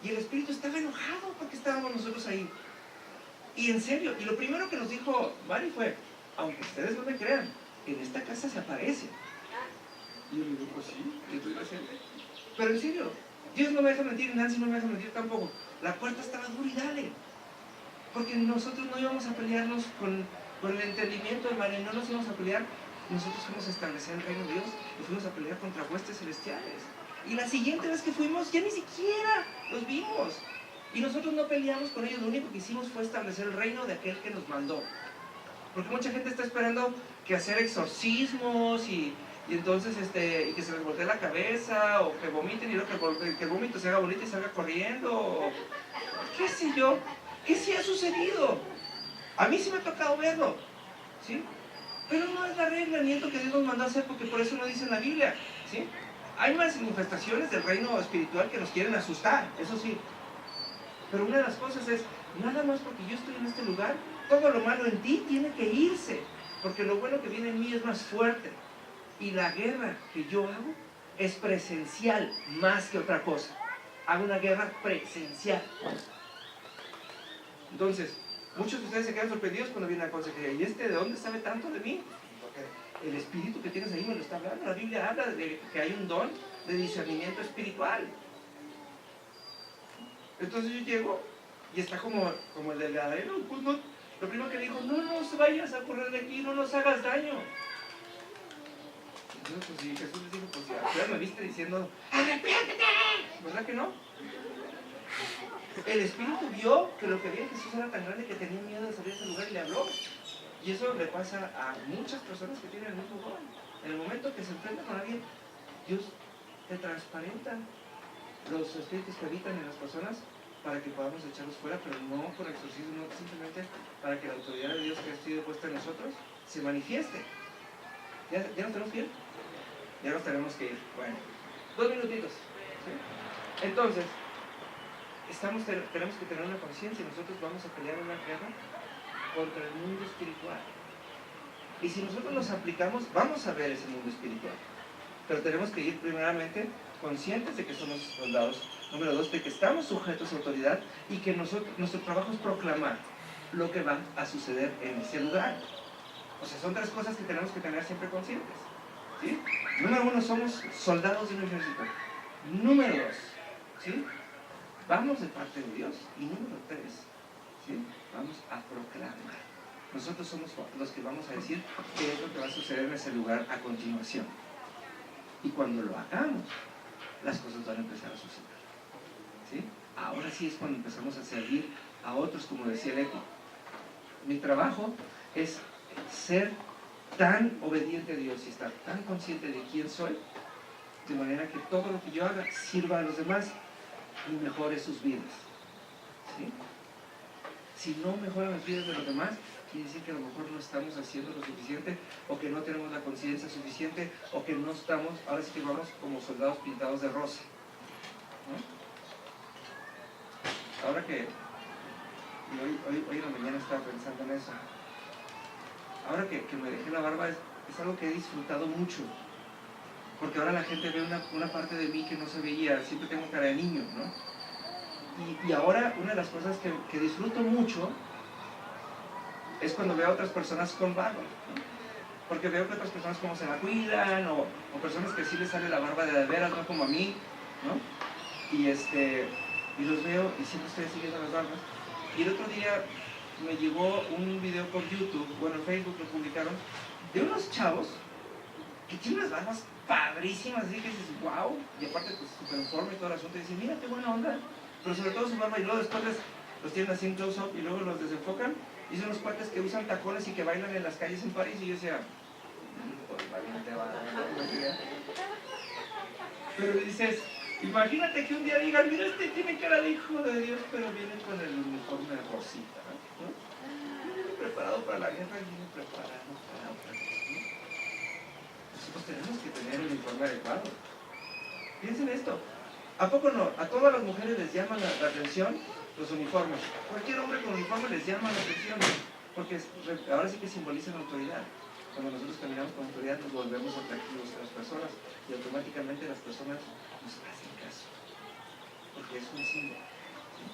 Y el Espíritu estaba enojado porque estábamos nosotros ahí. Y en serio, y lo primero que nos dijo Mari fue: aunque ustedes no me crean, en esta casa se aparece. Y yo le digo, pues sí, pero en serio, Dios no me deja mentir, Nancy no me deja mentir tampoco. La puerta estaba dura y dale. Porque nosotros no íbamos a pelearnos con el entendimiento de Mari, no nos íbamos a pelear. Nosotros fuimos a establecer el reino de Dios y fuimos a pelear contra huestes celestiales. Y la siguiente vez que fuimos, ya ni siquiera los vimos. Y nosotros no peleamos con ellos, lo único que hicimos fue establecer el reino de aquel que nos mandó. Porque mucha gente está esperando que hacer exorcismos y entonces y que se les voltee la cabeza, o que vomiten y luego que el vómito se haga bonito y salga corriendo, o qué sé yo, qué sí ha sucedido. A mí sí me ha tocado verlo, ¿sí? Pero no es la regla ni es lo que Dios nos mandó a hacer, porque por eso no dice en la Biblia, ¿sí? Hay más manifestaciones del reino espiritual que nos quieren asustar, eso sí. Pero una de las cosas es, nada más porque yo estoy en este lugar, todo lo malo en ti tiene que irse, porque lo bueno que viene en mí es más fuerte. Y la guerra que yo hago es presencial más que otra cosa. Hago una guerra presencial. Entonces, muchos de ustedes se quedan sorprendidos cuando vienen a la consejería. ¿Y de dónde sabe tanto de mí? Porque el espíritu que tienes ahí me lo está hablando. La Biblia habla de que hay un don de discernimiento espiritual. Entonces yo llego y está como el del gadadero. Pues no, lo primero que dijo: no nos vayas a correr de aquí, no nos hagas daño. Entonces, pues, y Jesús les dijo: pues ya me viste diciendo, arrepiéntete, ¿verdad que no? El espíritu vio que lo que había en Jesús era tan grande que tenía miedo de salir de ese lugar y le habló. Y eso le pasa a muchas personas que tienen el mismo don. En el momento que se enfrentan con alguien, Dios te transparenta los espíritus que habitan en las personas para que podamos echarlos fuera, pero no por exorcismo, no simplemente para que la autoridad de Dios que ha sido puesta en nosotros se manifieste. ¿Ya nos tenemos que ir? Ya nos tenemos que ir. Bueno, 2 minutitos, ¿sí? Entonces, tenemos que tener una conciencia. Nosotros vamos a pelear una guerra contra el mundo espiritual. Y si nosotros nos aplicamos, vamos a ver ese mundo espiritual. Pero tenemos que ir primeramente conscientes de que somos soldados. Número 2, de que estamos sujetos a autoridad y que nuestro trabajo es proclamar lo que va a suceder en ese lugar. O sea, son 3 cosas que tenemos que tener siempre conscientes, ¿sí? Número 1, somos soldados de un ejército. Número 2, ¿sí? Vamos de parte de Dios. Y número 3, ¿sí? Vamos a proclamar. Nosotros somos los que vamos a decir qué es lo que va a suceder en ese lugar a continuación. Y cuando lo hagamos, las cosas van a empezar a suceder, ¿sí? Ahora sí es cuando empezamos a servir a otros, como decía Leti. Mi trabajo es ser tan obediente a Dios y estar tan consciente de quién soy, de manera que todo lo que yo haga sirva a los demás y mejore sus vidas, ¿sí? Si no mejoran las vidas de los demás, quiere decir que a lo mejor no estamos haciendo lo suficiente, o que no tenemos la conciencia suficiente, o que no estamos, ahora sí que vamos como soldados pintados de rosa, ¿no? Ahora que hoy en la mañana estaba pensando en eso. Ahora que me dejé la barba, es algo que he disfrutado mucho. porque ahora la gente ve una parte de mí que no se veía, siempre tengo cara de niño, ¿no? Y ahora una de las cosas que disfruto mucho es cuando veo a otras personas con barba, ¿no? Porque veo que otras personas como se la cuidan, o personas que sí les sale la barba de veras, no como a mí, ¿no? Y los veo y siempre estoy siguiendo las barbas. Y el otro día me llegó un video por YouTube, bueno, en Facebook lo publicaron, de unos chavos que tienen unas barbas padrísimas, así que dices, wow, y aparte pues súper en forma y todo el asunto, y dices, mira qué buena onda, pero sobre todo su barba, y luego después los tienen así en close-up y luego los desenfocan, y son unos cuates que usan tacones y que bailan en las calles en París, y yo decía, pues imagínate, pero dices, imagínate que un día digan, mira, este tiene cara de hijo de Dios, pero viene con el uniforme rosita, ¿no? Viene preparado para la guerra y viene preparado para otra cosa, ¿no? Nosotros tenemos que tener el uniforme adecuado. Piensen esto, ¿a poco no? A todas las mujeres les llaman la atención los uniformes. Cualquier hombre con uniforme les llama la atención, porque ahora sí que simbolizan autoridad. Cuando nosotros caminamos con autoridad nos volvemos atractivos a las personas y automáticamente las personas nos hacen caso, porque es un símbolo. ¿Sí?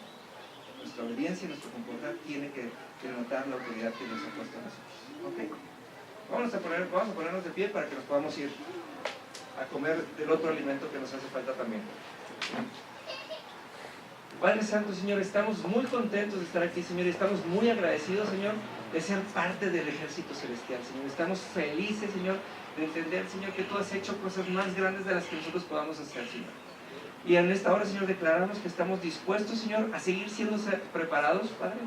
Nuestra obediencia y nuestro comportar tiene que denotar la autoridad que Dios ha puesto a nosotros. ¿Okay? Vamos a ponernos de pie para que nos podamos ir a comer del otro alimento que nos hace falta también. Padre Santo, Señor, estamos muy contentos de estar aquí, Señor, y estamos muy agradecidos, Señor, de ser parte del ejército celestial, Señor. Estamos felices, Señor, de entender, Señor, que tú has hecho cosas más grandes de las que nosotros podamos hacer, Señor. Y en esta hora, Señor, declaramos que estamos dispuestos, Señor, a seguir siendo preparados, Padre,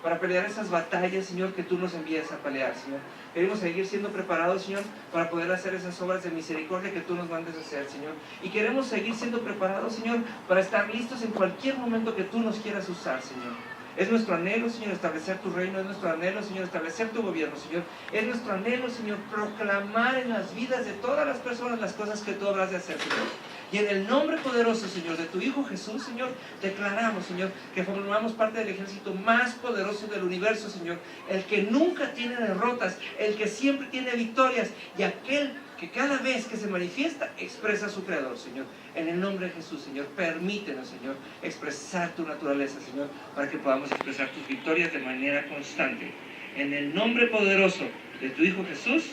para pelear esas batallas, Señor, que tú nos envías a pelear, Señor. Queremos seguir siendo preparados, Señor, para poder hacer esas obras de misericordia que tú nos mandes a hacer, Señor. Y queremos seguir siendo preparados, Señor, para estar listos en cualquier momento que tú nos quieras usar, Señor. Es nuestro anhelo, Señor, establecer tu reino. Es nuestro anhelo, Señor, establecer tu gobierno, Señor. Es nuestro anhelo, Señor, proclamar en las vidas de todas las personas las cosas que tú habrás de hacer, Señor. Y en el nombre poderoso, Señor, de tu Hijo Jesús, Señor, declaramos, Señor, que formamos parte del ejército más poderoso del universo, Señor. El que nunca tiene derrotas, el que siempre tiene victorias, y aquel que cada vez que se manifiesta expresa a su Creador, Señor. En el nombre de Jesús, Señor, permítenos, Señor, expresar tu naturaleza, Señor, para que podamos expresar tus victorias de manera constante. En el nombre poderoso de tu Hijo Jesús,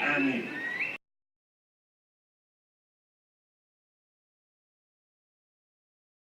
amén.